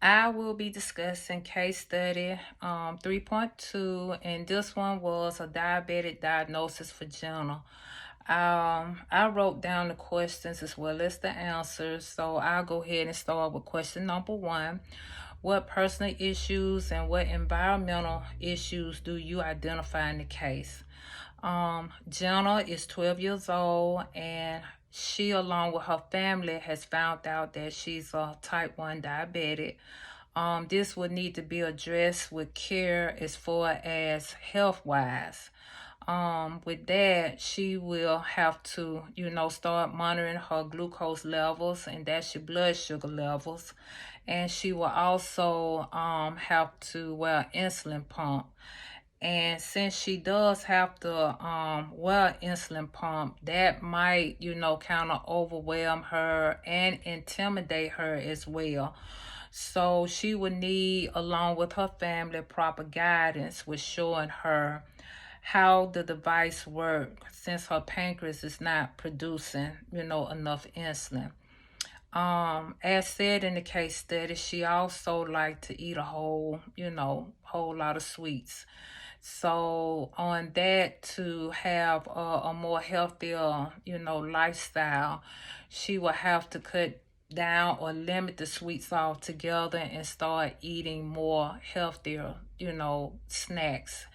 I will be discussing case study 3.2, and this one was a diabetic diagnosis for Jenna. I wrote down the questions as well as the answers, so I'll go ahead and start with question number one. What personal issues and what environmental issues do you identify in the case? Jenna is 12 years old, and she, along with her family, has found out that she's a type 1 diabetic. This would need to be addressed with care as far as health wise. With that, she will have to, start monitoring her glucose levels, and that's your blood sugar levels. And she will also have to wear insulin pump. And since she does have to wear insulin pump, that might, kind of overwhelm her and intimidate her as well. So she would need, along with her family, proper guidance with showing her how the device works since her pancreas is not producing, enough insulin. As said in the case study, she also liked to eat a whole lot of sweets. So on that, to have a more healthier, lifestyle, she will have to cut down or limit the sweets altogether and start eating more healthier, snacks.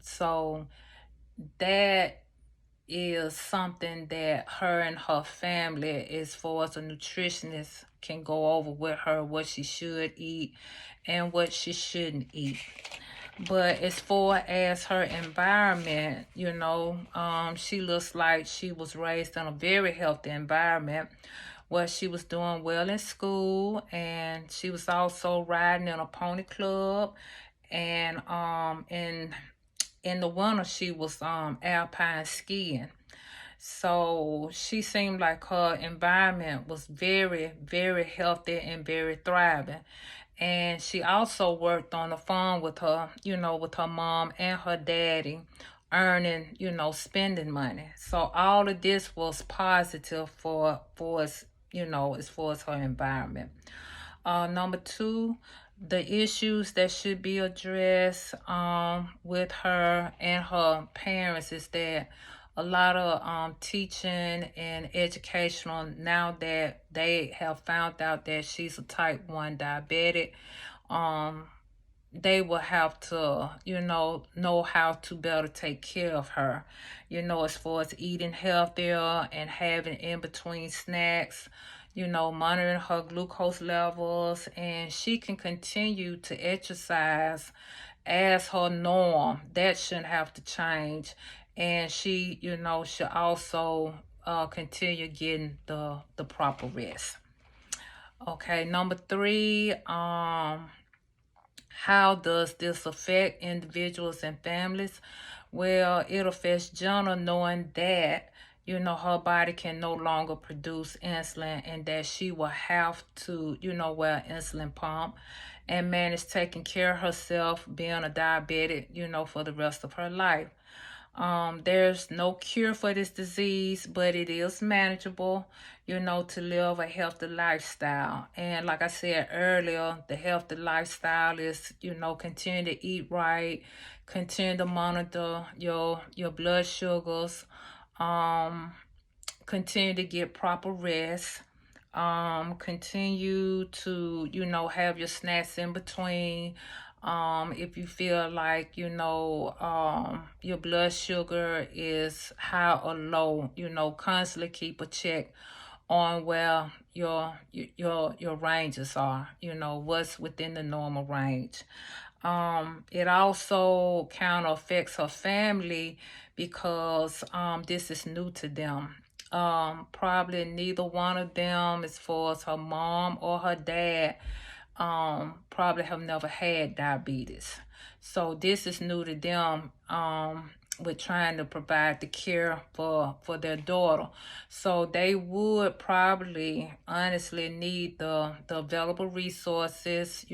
So that is something that her and her family, as far as a nutritionist, can go over with her what she should eat and what she shouldn't eat. But as far as her environment, she looks like she was raised in a very healthy environment where she was doing well in school, and she was also riding in a pony club, and in the winter she was alpine skiing. So she seemed like her environment was very, very healthy and very thriving. And she also worked on the farm with her, with her mom and her daddy, earning, spending money. So all of this was positive for us, as far as her environment. Number two, the issues that should be addressed with her and her parents is that a lot of teaching and educational, now that they have found out that she's a type 1 diabetic, um, they will have to, know how to better take care of her, as far as eating healthier and having in between snacks, monitoring her glucose levels, and she can continue to exercise as her norm. That shouldn't have to change. And she, should also continue getting the proper rest. Okay, number three, how does this affect individuals and families? Well, it affects Jenna knowing that, her body can no longer produce insulin and that she will have to, wear insulin pump and manage taking care of herself, being a diabetic, for the rest of her life. There's no cure for this disease, but it is manageable, to live a healthy lifestyle. And like I said earlier, the healthy lifestyle is, continue to eat right, continue to monitor your blood sugars, um, continue to get proper rest, continue to, have your snacks in between. If you feel like, your blood sugar is high or low, constantly keep a check on where your ranges are, what's within the normal range. It also kind of affects her family because this is new to them. Probably neither one of them, as far as her mom or her dad, probably have never had diabetes. So this is new to them. With trying to provide the care for their daughter. So they would probably honestly need the available resources,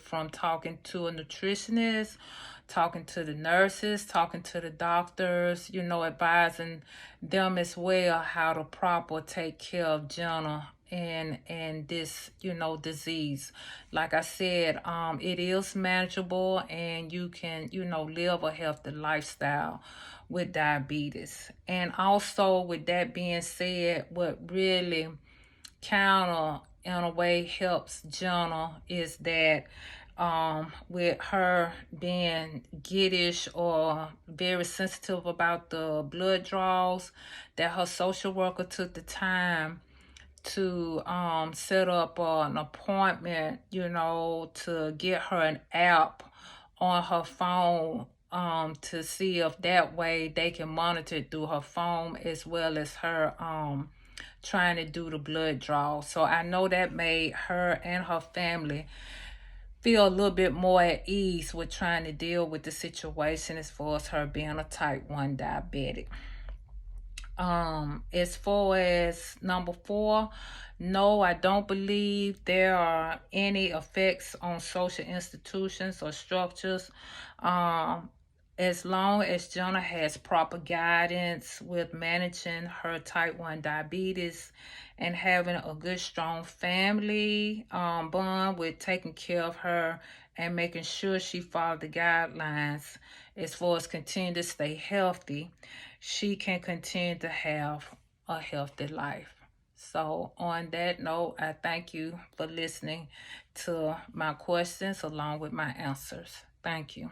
from talking to a nutritionist, talking to the nurses, talking to the doctors, advising them as well how to proper take care of Jenna and this, disease. Like I said, it is manageable, and you can, live a healthy lifestyle with diabetes. And also, with that being said, what really counter in a way helps Jenna is that with her being giddish or very sensitive about the blood draws, that her social worker took the time to set up an appointment, to get her an app on her phone, to see if that way they can monitor it through her phone as well as her trying to do the blood draw. So I know that made her and her family feel a little bit more at ease with trying to deal with the situation as far as her being a type 1 diabetic. As far as number 4, no, I don't believe there are any effects on social institutions or structures. As long as Jenna has proper guidance with managing her type 1 diabetes and having a good, strong family bond with taking care of her and making sure she follows the guidelines as far as continue to stay healthy, she can continue to have a healthy life. So on that note, I thank you for listening to my questions along with my answers. Thank you.